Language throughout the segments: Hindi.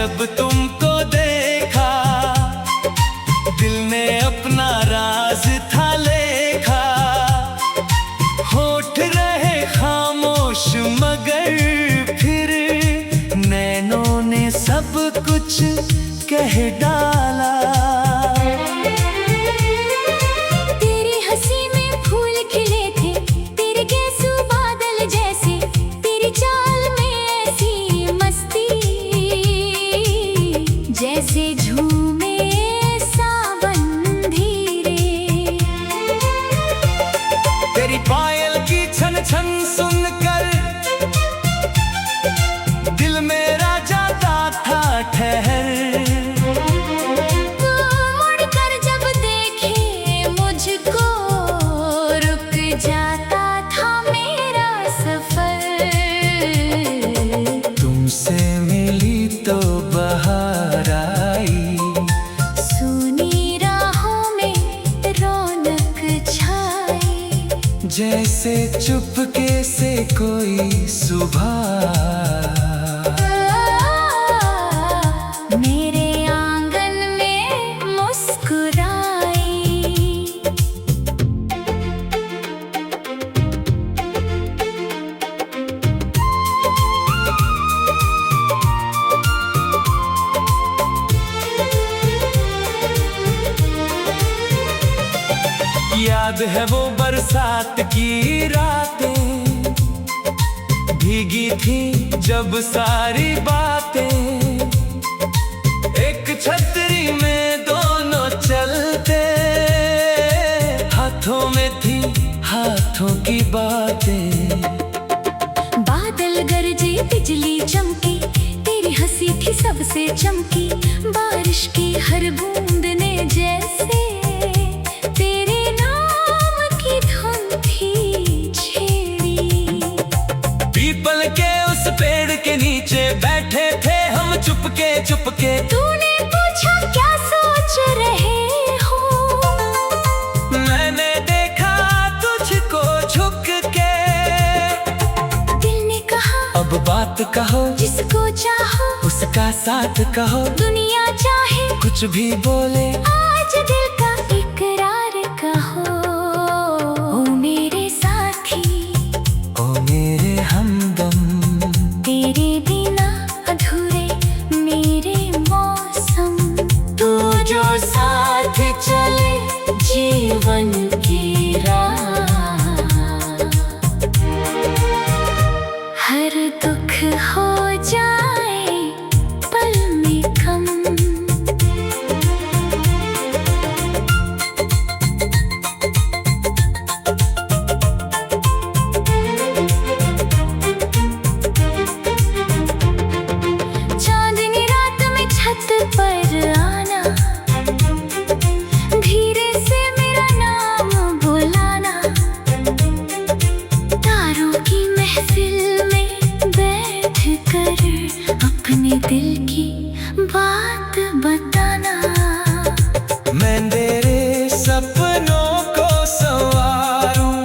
जब तुमको देखा, दिल ने अपना राज था लेखा। होठ रहे खामोश मगर फिर नैनों ने सब कुछ कह डाला। तेरी हंसी में फूल खिले थे, तेरे गेसू बादल जैसे, तेरी चाल में ऐसी मस्ती जैसे झूमे सावन धीरे। तेरी पायल की छन छन सुनकर दिल मेरा जाता था ठहर। तू मुड़कर जब देखे मुझको, रुक जाता था मेरा सफर। तुमसे मिली तो बहार आई, सुनी राहों में रौनक छाई, जैसे चुपके से कोई सुबह मेरे आंगन में मुस्कुराई। याद है वो बरसात की रातें, भीगी थी जब सारी बातें। एक छतरी में दोनों चलते, हाथों में थी हाथों की बातें। बादल गरजे बिजली चमकी, तेरी हंसी थी सबसे चमकी। बारिश की हर बूंद ने जैसे तेरे नाम की धुन थी छेड़ी। पीपल के उस पेड़ के नीचे बैठे थे हम चुपके चुपके। तूने पूछा क्या सोच रहे हो, मैंने देखा तुझको झुक के। दिल ने कहा अब बात कहो, जिसको चाहो उसका साथ कहो। दुनिया चाहे कुछ भी बोले, आज दिल का इकरार कहो। ओ मेरे साथी, ओ मेरे हमदम, तेरे बिना अधूरे मेरे मौसम। तू जो साथ चले जीवन की राह। हर दुख हो जाए पल में कम, चांदनी रात में छत पर आना, धीरे से मेरा नाम बुलाना। तारों की महफिल में बैठ कर अपने दिल की बात बताना। मैं तेरे सपनों को संवारूं,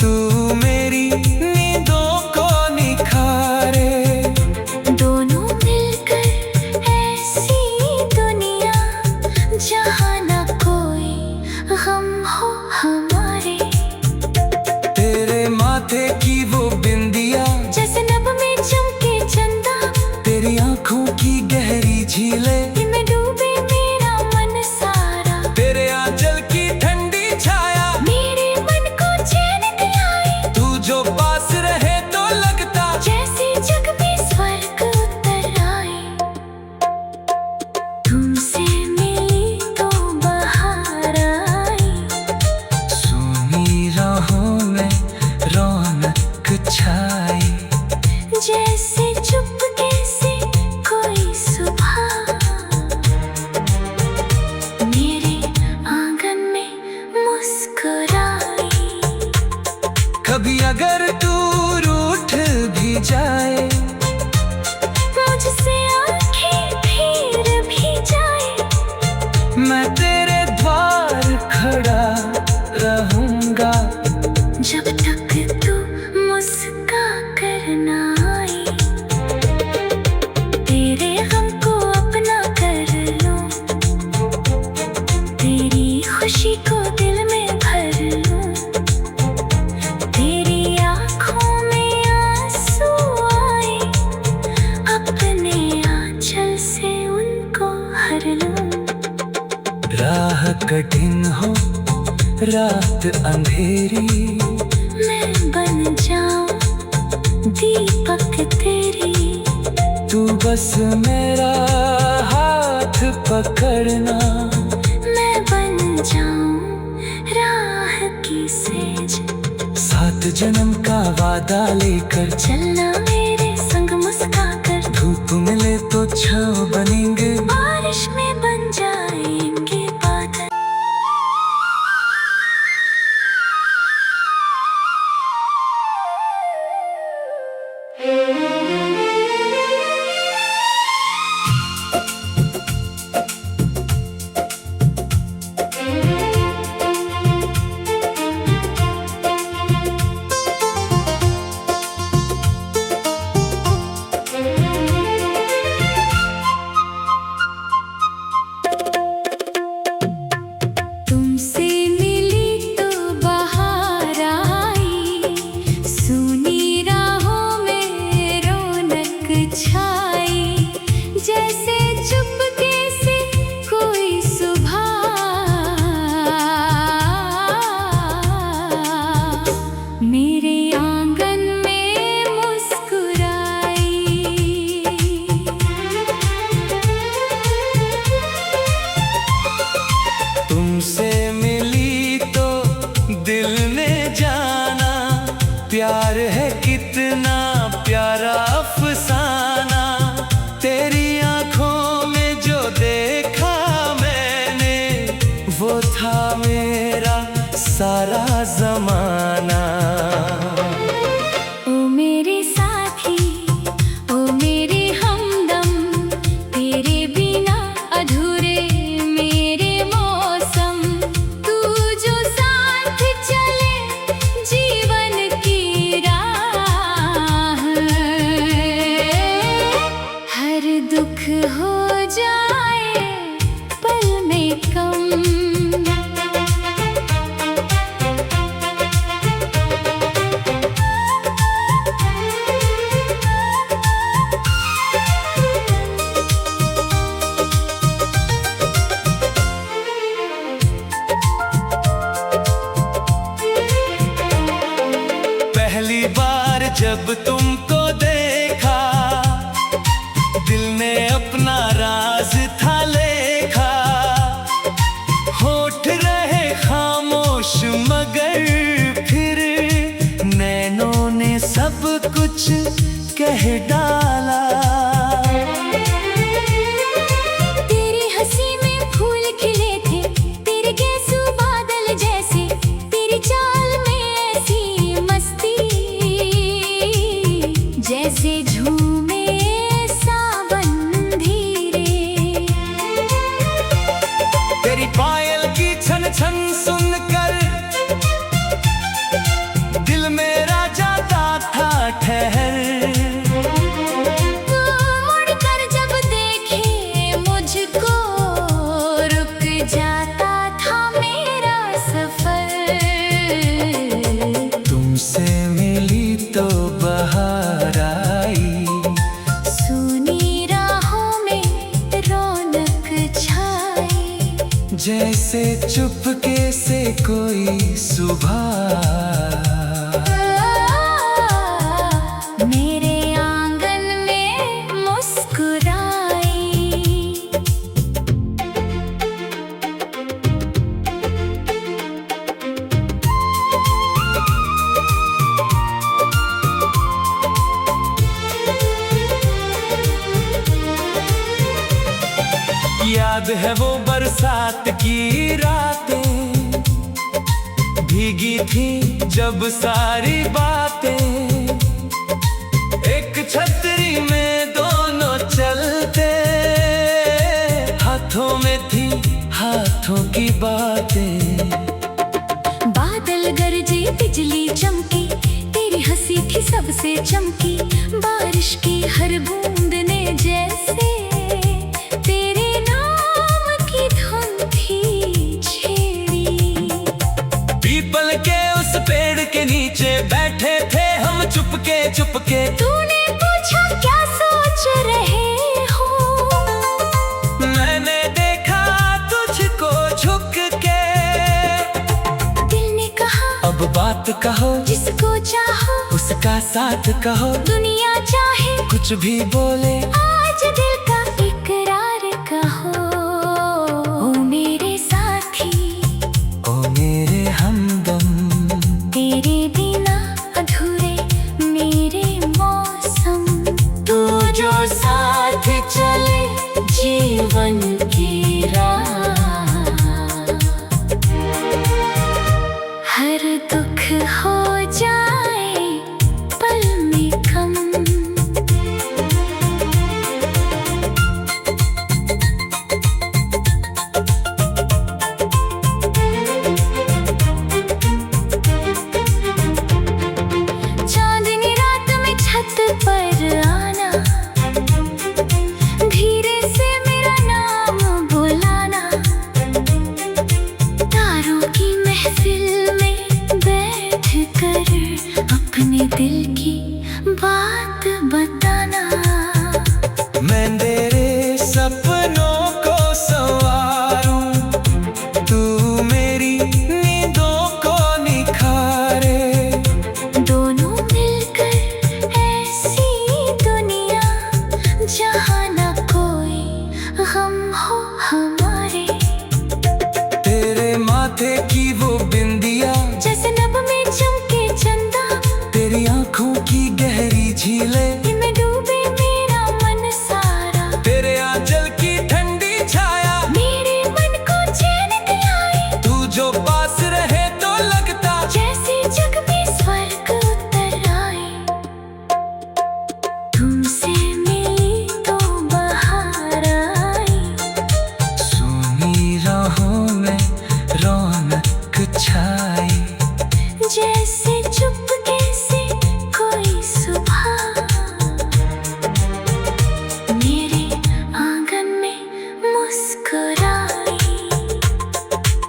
तू मेरी नींदों को निखारे। दोनों मिलकर ऐसी दुनिया जहाँ न कोई गम हो हमारे। तेरे माथे की वो बिंदिया, जैसे नभ में चमके चंदा, तेरी आंखों की गहरी झीलें, इनमें डूबे मेरा मन सारा। तेरे आंचल की ठंडी छाया, मेरे मन को चैन दिलाए। तू जो पास रहे तो लगता जैसे जग में स्वर्ग उतर आए। तुमसे मिली तो बहार आई, सुनी राहों में रौनक छाई। जैसे चुपके से कोई सुबह मेरे आंगन में मुस्कुराई। कभी अगर तू रूठ भी जाए, मुझसे आंखें फिर भी जाए, मैं तेरे द्वार खड़ा रहूंगा। जब तक तू मुस्का कर ना आए। तेरे गम कठिन हो रात अंधेरी, मैं बन जाऊं दीपक तेरी। तू बस मेरा हाथ पकड़ना, मैं बन जाऊं राह की सेज। 7 जन्म का वादा लेकर चलना मेरे संग मुस्का कर। धूप मिले तो छाँव बनेंगे, बारिश में बन जाएंगे बादल। तुमसे मिली तो बहार आई, सुनी राहों में रौनक छाई। जैसे चुपके से कोई सुबह मेरे आंगन में मुस्कुराई। तुमसे मिली तो दिल ने जाना, प्यार है कितना प्यारा अफसाना। तेरी आंखों में जो देखा मैंने, वो था मेरा सारा जमाना। ओ मेरे साथी, ओ मेरे हमदम, तेरे बिना अधूरे मेरे मौसम। तू जो साथ चले जीवन की राह, हर दुख हो जाए पल में कम। पहली बार जब तुमको देखा, दिल ने अपना राज था लेखा। होठ रहे खामोश मगर फिर नैनों ने सब कुछ कह डाला। तेरी हंसी में फूल खिले थे, तेरे गेसू बादल जैसे। तेरी चाल में ऐसी मस्ती, जैसे झूमे सावन धीरे। तेरी पायल की छन छन सुनकर दिल मेरा जाता था ठहर। तू मुड़कर जब देखे मुझको, रुक जाता था मेरा सफर। तुमसे मिली तो बहार आई, सुनी राहों में रौनक छाई। जैसे चुपके से कोई सुबह मेरे आंगन में मुस्कुराई। याद है वो बरसात की रातें, भीगी थी जब सारी बातें। एक छतरी में दोनों चलते, हाथों में थी हाथों की बातें। बादल गरजे बिजली चमकी, तेरी हंसी थी सबसे चमकी। बारिश की हर बूंद ने जैसे तेरे नाम की धुन थी छेड़ी। पीपल के उस पेड़ के नीचे बैठे थे हम चुपके चुपके। तूने पूछा क्या सोच रहे हो, मैंने देखा तुझको झुक के। अब बात कहो, जिसको चाहो उसका साथ कहो, दुनिया चाहे कुछ भी बोले, आज दिल का इकरार कहो। ओ मेरे साथी, ओ मेरे हमदम, तेरे बिना अधूरे मेरे मौसम। तू जो साथ चले जीवन की राह, हर दुख हो जाए पल में कम। चांदनी रात में छत पर आना, धीरे से मेरा नाम बुलाना, तारों की महफिल में बैठ कर अपने दिल की बात बताना। मैं तेरे सपनों को संवारूं, तू मेरी नींदों को निखारे। दोनों मिलकर ऐसी दुनिया जहाँ न कोई गम हो हमारे। तेरे माथे की वो बिंदिया, जैसे नभ में चमके चंदा, तेरी आंखों की गहरी झीलें, इनमें डूबे मेरा मन सारा। तेरे आंचल की ठंडी छाया, मेरे मन को चैन दिलाए। तू जो पास रहे तो लगता जैसे जग में स्वर्ग उतर आए। तुमसे मिली तो बहार आई, सुनी राहों में रौनक छाई। जैसे चुपके से कोई सुबह मेरे आंगन में मुस्कुराई।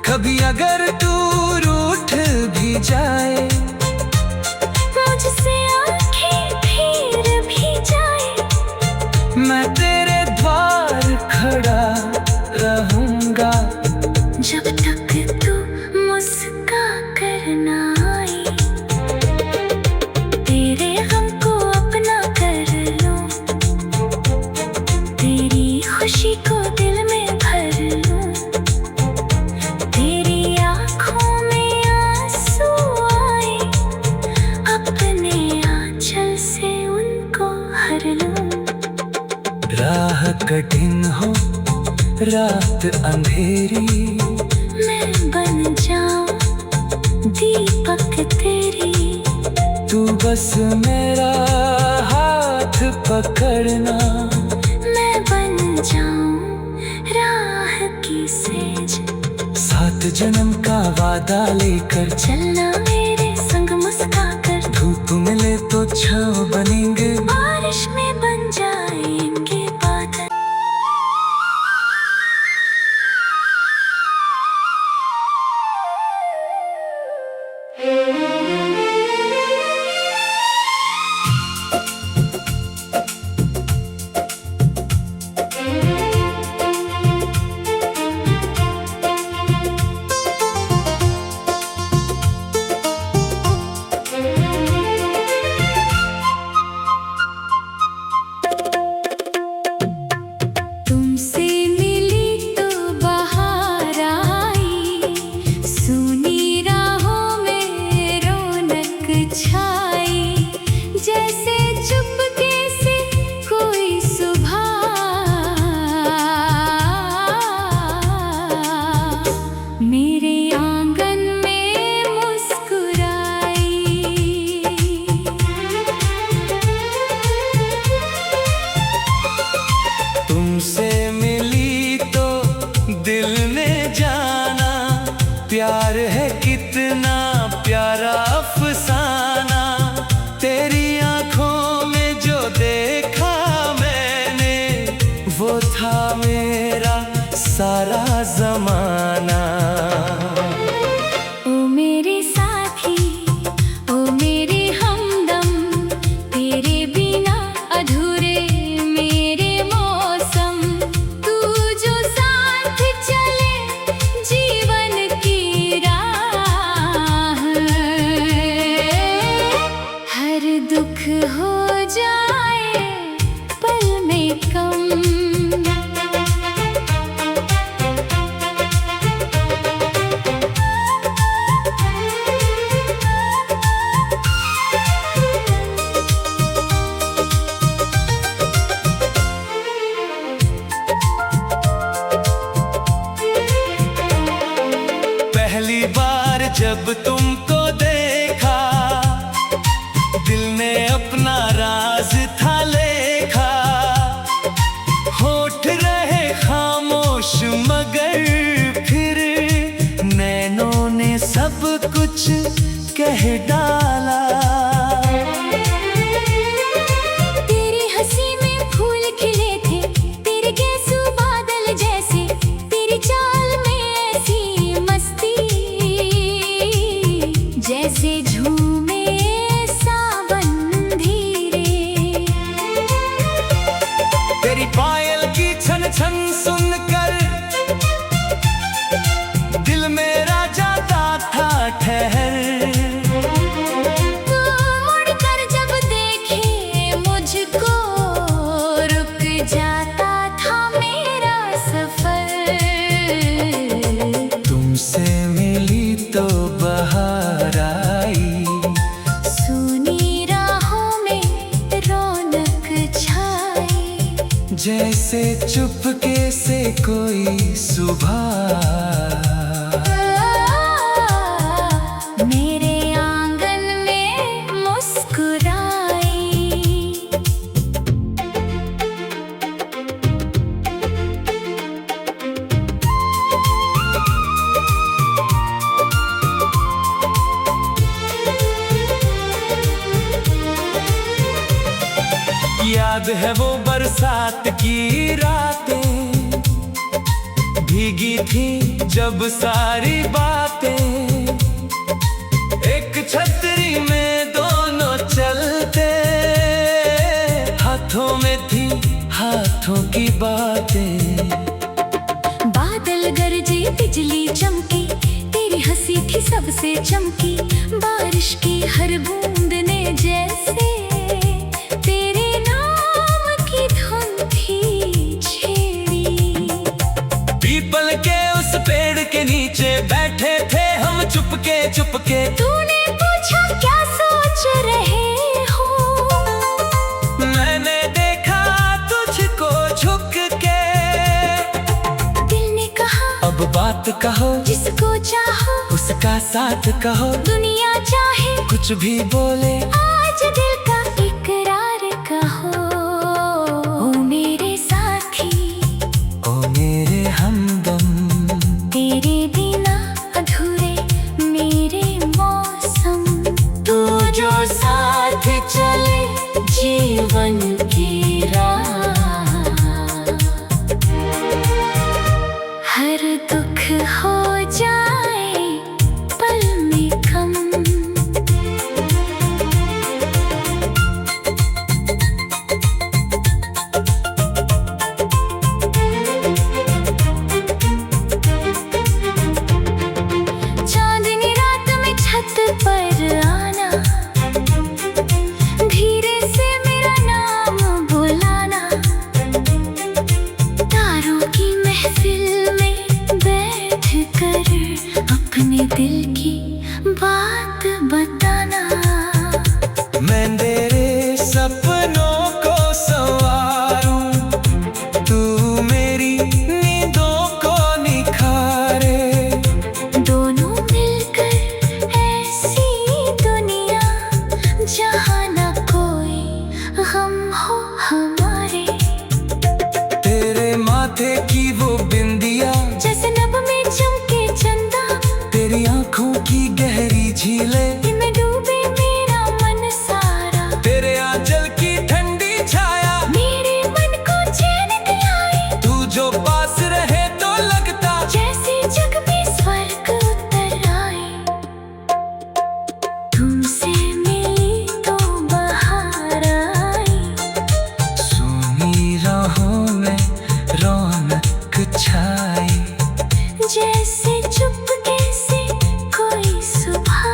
कभी अगर तू रूठ भी जाए, मुझसे आंखें फिर भी जाए, मैं तेरे द्वार खड़ा रहूंगा। जब तक तू मुस्का कर ना आए। तेरे गम को अपना कर लूं, तेरी खुशी को दिल में भर लूं। तेरी आँखों में आंसू आए, अपने आंचल से उनको हर लूं। राह कठिन हो, रात अंधेरी, मैं बन जाऊं दीपक तेरी। तू बस मेरा हाथ पकड़ना। मैं बन जाऊं राह की सेज, 7 जन्म का वादा लेकर चलना मेरे संग मुस्का कर। धूप मिले तो छाँव बनेंगे, बारिश में बन जाएंगे बादल। तुमसे मिली तो बहार आई, सुनी राहों में तुमको देखा, दिल ने अपना राज था लेखा। होठ रहे खामोश मगर फिर नैनों ने सब कुछ कह डाला। तेरी हंसी में फूल खिले थे, तेरे गेसू बादल जैसे, तेरी चाल में ऐसी मस्ती जैसे झूमे सावन धीरे। तेरी पायल की छन छन सुनकर दिल मेरा जाता था ठहर। तू मुड़कर जब देखे मुझको, रुक जाता था मेरा सफर। तुमसे मिली तो बहार आई, सुनी राहों में रौनक छाई, जैसे चुपके से कोई सुबह मेरे आंगन में मुस्कुराई। याद है वो बरसात की रातें, भीगी थी जब सारी बातें। एक छतरी में दोनों चलते, हाथों में थी हाथों की बातें। बादल गरजे बिजली चमकी, तेरी हंसी थी सबसे चमकी। बारिश की हर बूंद ने जैसे तेरे नाम की धुन थी छेड़ी। पीपल के उस पेड़ के नीचे बैठे थे हम चुपके चुपके। तूने पूछा क्या सोच रहे हो, मैंने देखा तुझको झुक के। दिल ने कहा अब बात कहो, जिसको चाहो उसका साथ कहो। दुनिया चाहे कुछ भी बोले, आज दिल का इकरार कहो। ओ मेरे साथी, ओ मेरे हमदम, तेरे बिना अधूरे मेरे मौसम। तू जो साथ चले जीवन की राह, हर दुख हो जाए पल में कम। चांदनी रात में छत पर आना, धीरे से मेरा नाम बुलाना। तारों की महफिल में बैठ कर अपने दिल की बात बताना। मैं तेरे सपनों को संवारूं, तू मेरी नींदों को निखारे। दोनों मिलकर ऐसी दुनिया जहाँ न कोई गम हो हमारे। तेरे माथे की वो बिंदिया, जैसे नभ में चमके चंदा, तेरी आंखों की गहरी झीलें, इनमें डूबे मेरा मन सारा। तेरे आंचल की ठंडी छाया, मेरे मन को चैन दिलाए। तू जो पास रहे तो लगता जैसे जग में स्वर्ग उतर आए। तुमसे मिली तो बहार आई, सुनी राहों में रौनक छाई। जैसे चुपके से कोई सुबह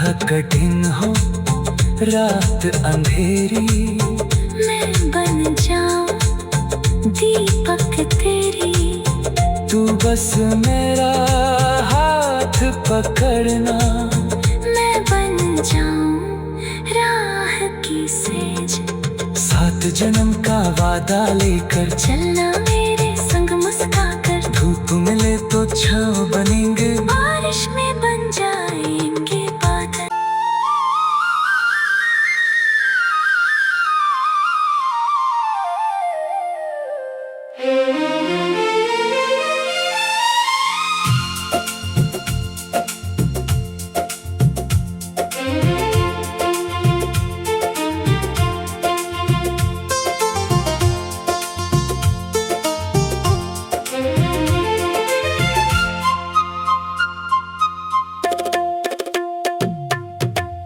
राह कठिन हो, रात अंधेरी, मैं बन जाऊं दीपक तेरी। तू बस मेरा हाथ पकड़ना, मैं बन जाऊं राह की सेज। 7 जन्म का वादा लेकर चलना मेरे संग मुस्कुराकर, धूप मिले तो छाँव बनेंगे, बारिश में बन जाएंगे बादल।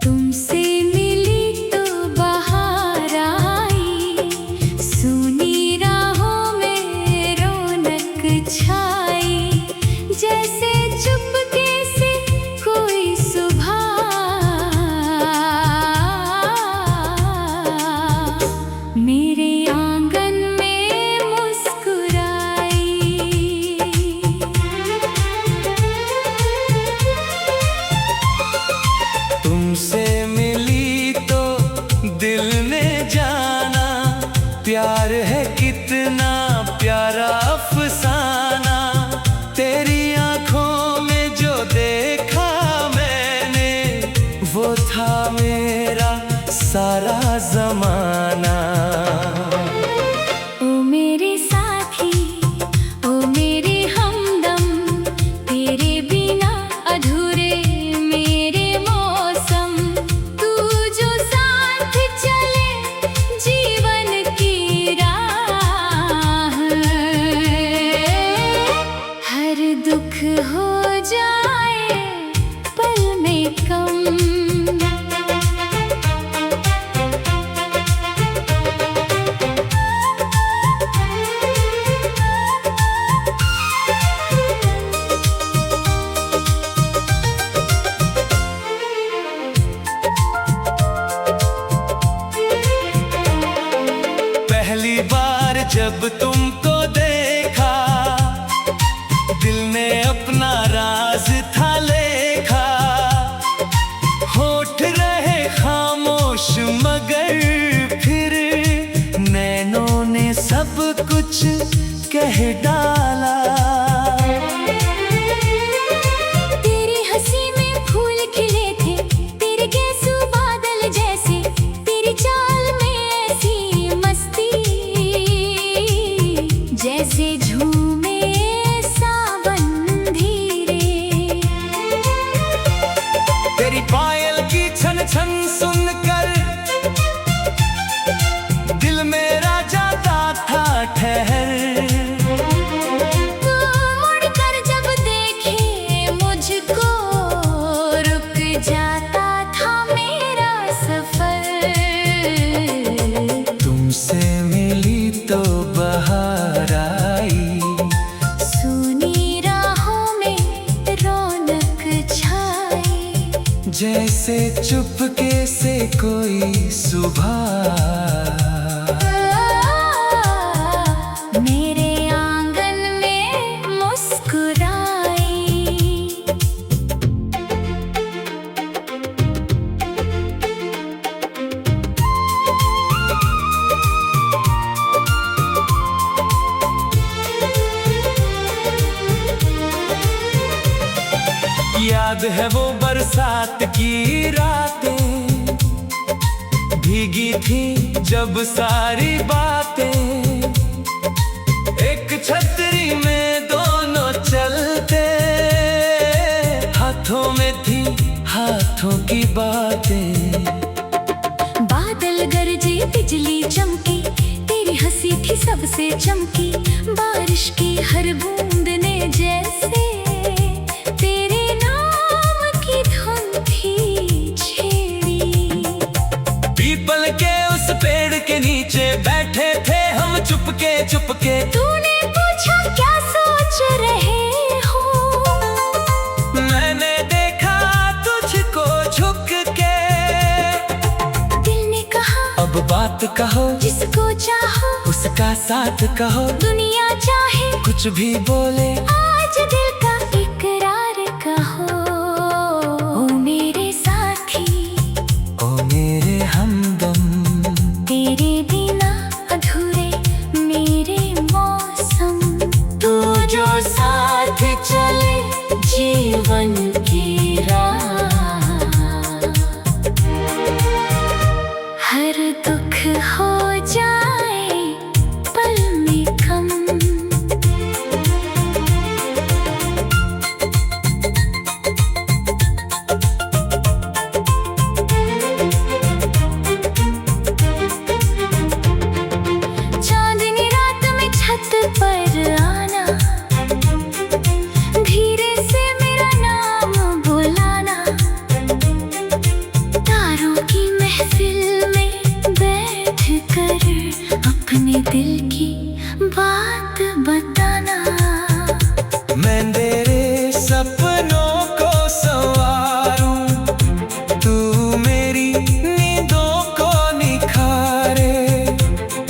तुमसे मिली तो बहार आई, सूनी राहों में रौनक छाई, जैसे चुपके से कोई सुबह मेरे आंगन में मुस्कुराई। तुमसे मिली तो दिल ने जाना, प्यार है कितना प्यारा अफसाना। तेरी आंखों में जो देखा मैंने, वो था मेरा सारा जमाना। ओ मेरे साथी, ओ मेरे हमदम, तेरे बिना अधूरे मेरे मौसम। तू जो साथ चले जीवन की राह, हर दुख हो जाए पल में कम। पहली बार जब तुमको देखा, दिल ने अपना राज था लेखा। होठ रहे खामोश मगर फिर नैनों ने सब कुछ कह डाला। तेरी हंसी में फूल खिले थे, तेरे गेसू बादल जैसे, तेरी चाल में ऐसी मस्ती, जैसे झूमे सावन धीरे। तेरी पायल की छन छन सुनकर दिल मेरा जाता था ठहर। तू मुड़कर जब देखे मुझको, रुक जाता था मेरा सफर। तुमसे मिली तो बहार आई, सूनी राहों में रौनक छाई, जैसे चुपके से कोई सुबह मेरे आंगन में मुस्कुराई। याद है वो बरसात की रातें, भीगी थी जब सारी बातें। एक छतरी में दोनों चलते, हाथों में थी हाथों की बातें। बादल गरजे बिजली चमकी, तेरी हंसी थी सबसे चमकी। बारिश की हर बूंद ने जैसे तेरे नाम की धुन थी छेड़ी। पीपल के उस पेड़ के नीचे बैठे थे हम चुपके चुपके। तूने पूछा क्या सोच रहे हो, मैंने देखा तुझको झुक सब बात कहो, जिसको चाहो उसका साथ कहो, दुनिया चाहे कुछ भी बोले, आज दिल का इकरार कहो। ओ मेरे साथी, ओ मेरे हमदम, तेरे बिना अधूरे मेरे मौसम। तू जो साथ चले जीवन की राह, हर दुख हो जाए पल में कम। चांदनी रात में छत पर आना, धीरे से मेरा नाम बुलाना, तारों की महफिल में बैठ कर अपने दिल की बात बताना। मैं तेरे सपनों को संवारूं, तू मेरी नींदों को निखारे।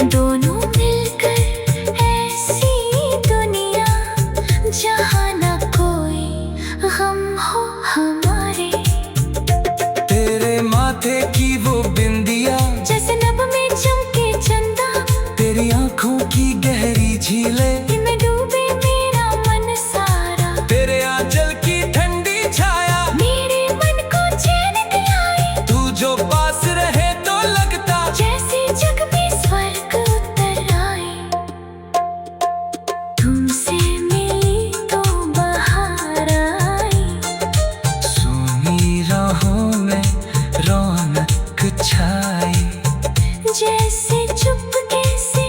दोनों मिलकर ऐसी दुनिया जहाँ न कोई गम हो हमारे। तेरे माथे की वो बिंदिया, जैसे नभ में चमके चंदा, तेरी आंखों की गहरी झीलें, इनमें डूबे मेरा मन सारा। तेरे आंचल की ठंडी छाया, मेरे मन को चैन दिलाए। तू जो पास रहे तो लगता जैसे जग में स्वर्ग उतर आए। तुमसे मिली तो बहार आई, सुनी राहों में रौनक छाई। जैसे चुपके से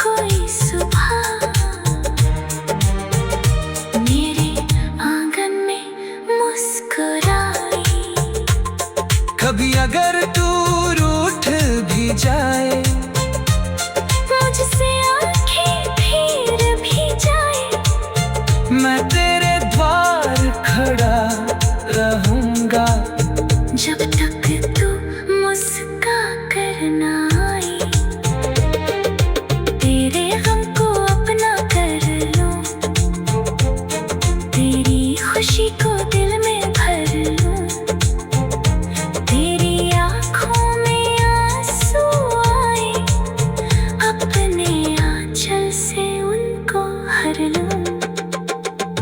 कोई सुबह मेरे आंगन में मुस्कुराई। कभी अगर तू रूठ भी जाए, मुझसे आंखें फिर भी जाए, मैं तेरे द्वार खड़ा रहूंगा। जब तक तू मुस्का कर ना आई। तेरे गम को अपना कर लूं, तेरी खुशी को दिल में भर लूं। तेरी आँखों में आंसू आए, अपने आंचल से उनको हर लूं।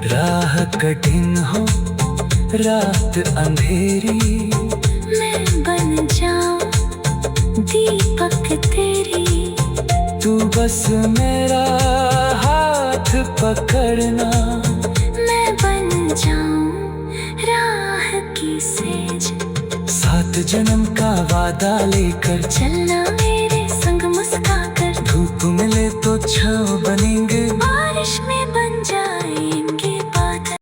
राह कठिन हो, रात अंधेरी, मैं बन जाऊं दीपक तेरी। तू बस मेरा हाथ पकड़ना। मैं बन जाऊं राह की सेज, 7 जन्म का वादा लेकर चलना मेरे संग मुस्का कर। धूप मिले तो छाँव बनेंगे।